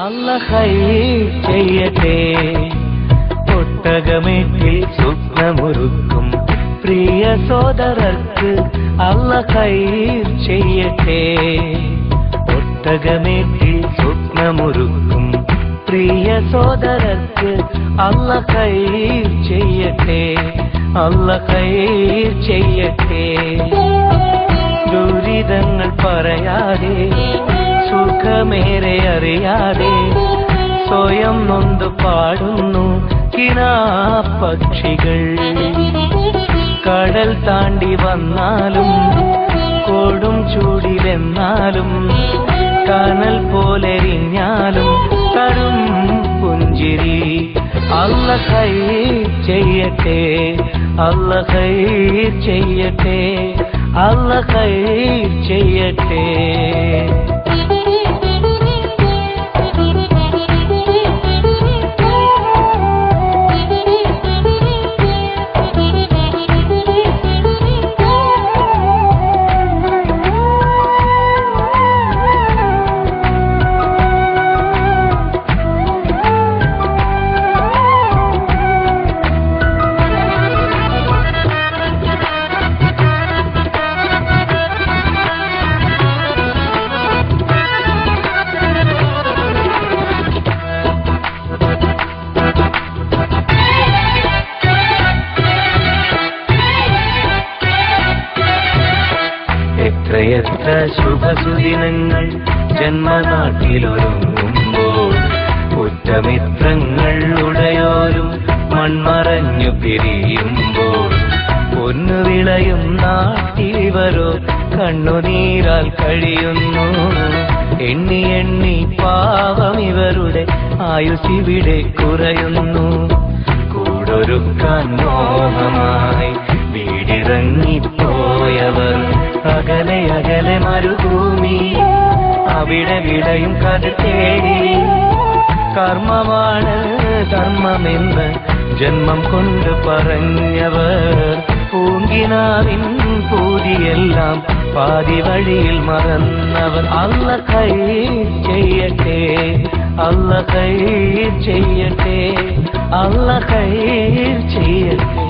അല്ലാഹ് ഖൈർ ചെയ്യട്ടെ. ഒട്ടകമേറ്റിൽ സ്വപ്നമൊരുക്കും പ്രിയ സോദരർക്ക് അല്ലാഹ് ഖൈർ ചെയ്യട്ടെ. ഒട്ടകമേറ്റിൽ സ്വപ്നമൊരുക്കും പ്രിയ സോദരർക്ക് അല്ലാഹ് ഖൈർ ചെയ്യട്ടെ. അല്ലാഹ് ഖൈർ ചെയ്യട്ടെ. ദുരിതങ്ങൾ പറയാതെ സുഖമേറെ അറിയാതെ സ്വയം നൊന്ത് പാടുന്നു കിനാപ്പക്ഷികൾ. കടൽ താണ്ടി വന്നാലും കൊടും ചൂടിലെന്നാലും കനൽ പോലെരിഞ്ഞാലും തരും പുഞ്ചിരി. അല്ലാഹ് ഖൈർ ചെയ്യട്ടെ. അല്ലാഹ് ഖൈർ ചെയ്യട്ടെ. അല്ലാഹ് ഖൈർ ചെയ്യട്ടെ. എത്രയെത്ര ശുഭസുദിനങ്ങൾ ജന്മനാട്ടിലൊരുങ്ങുമ്പോൾ ഉറ്റമിത്രങ്ങൾ ഉടയോരും മൺമറഞ്ഞു പിരിയുമ്പോൾ പൊന്നു വിളയും നാട്ടിലിവരോ കണ്ണുനീരാൽ കഴിയുന്നു. എണ്ണി എണ്ണി പാവം ഇവരുടെ ആയുസിവിടെ കുറയുന്നു. കൂടൊരുക്കാൻ മോഹമായി വീടിറങ്ങിപ്പോയവർ അകലെ അകലെ മരുഭൂമി അവിടെ വിളയും കഥ തേടി. കർമ്മമാണ് കർമ്മമെന്ന് ജന്മം കൊണ്ട് പറഞ്ഞവർ പൂങ്കിനാവിൻ പൂതിയെല്ലാം പാതി വഴിയിൽ മറന്നവർ. അല്ലാഹ് ഖൈർ ചെയ്യട്ടെ. അല്ലാഹ് ഖൈർ ചെയ്യട്ടെ. അല്ലാഹ് ഖൈർ ചെയ്യട്ടെ.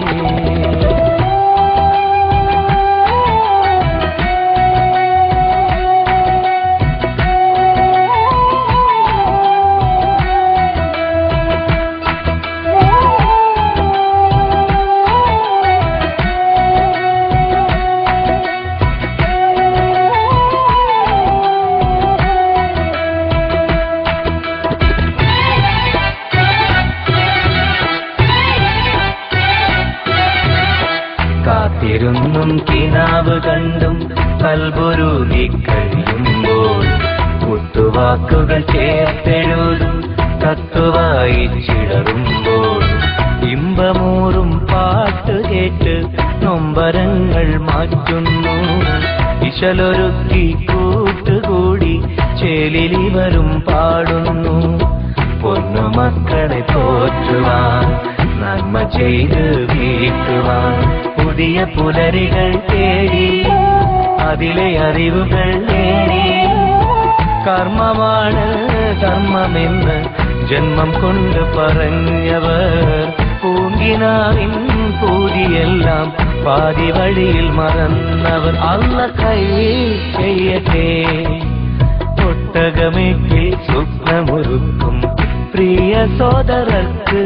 കാത്തിരുന്നും കിനാവ് കണ്ടും കൽബുരുകി കഴിയുമ്പോൾ കുത്തുവാക്കുകൾ ചേർത്തെഴുതും തത്വവായിച്ചിടറുമ്പോൾ ഇമ്പമൂറും പാട്ട് കേട്ട് നൊമ്പരങ്ങൾ മാറ്റുന്നു. ഇശലൊരുക്കി കൂട്ടുകൂടി ചേലിലിവരും പാടുന്നു. പൊന്നുമക്കളെ പോറ്റുവാൻ നന്മ ചെയ്ത് വീട്ടുവാൻ പുതിയ പുലരികൾ തേടി അതിലെ അറിവുകൾ നേടി. കർമ്മമാണ് കർമ്മമെന്ന് ജന്മം കൊണ്ട് പറഞ്ഞവർ പൂങ്കിനാവിൻ പൂതിയെല്ലാം പാതി വഴിയിൽ മറന്നവർ. അല്ലാഹ് ഖൈർ ചെയ്യട്ടെ. ഒട്ടകമേറ്റിൽ സ്വപ്നമൊരുക്കും പ്രിയ സോദരർക്ക്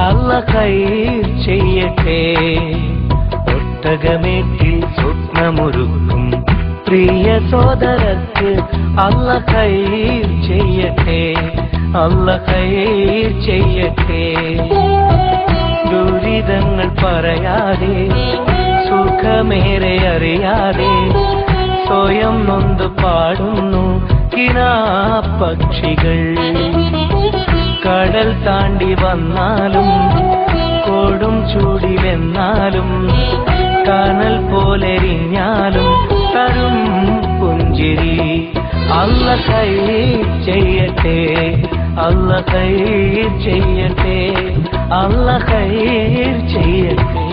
അല്ലാഹ് ഖൈർ ചെയ്യട്ടെ. ഒട്ടകമേറ്റിൽ സ്വപ്നമൊരുക്കും പ്രിയ സോദരർക്ക് അല്ലാഹ് ഖൈർ ചെയ്യട്ടെ. അല്ലാഹ് ഖൈർ ചെയ്യട്ടെ. ദുരിതങ്ങൾ പറയാതെ സുഖമേറെ അറിയാതെ സ്വയം നൊന്ത് പാടുന്നു കിനാപ്പക്ഷികൾ. കടൽ താണ്ടി വന്നാലും കൊടും ചൂടിലെന്നാലും കനൽ പോലെരിഞ്ഞാലും തരും പുഞ്ചിരി. അല്ലാഹ് ഖൈർ ചെയ്യട്ടെ. അല്ലാഹ് ഖൈർ ചെയ്യട്ടെ. അല്ലാഹ് ഖൈർ ചെയ്യട്ടെ.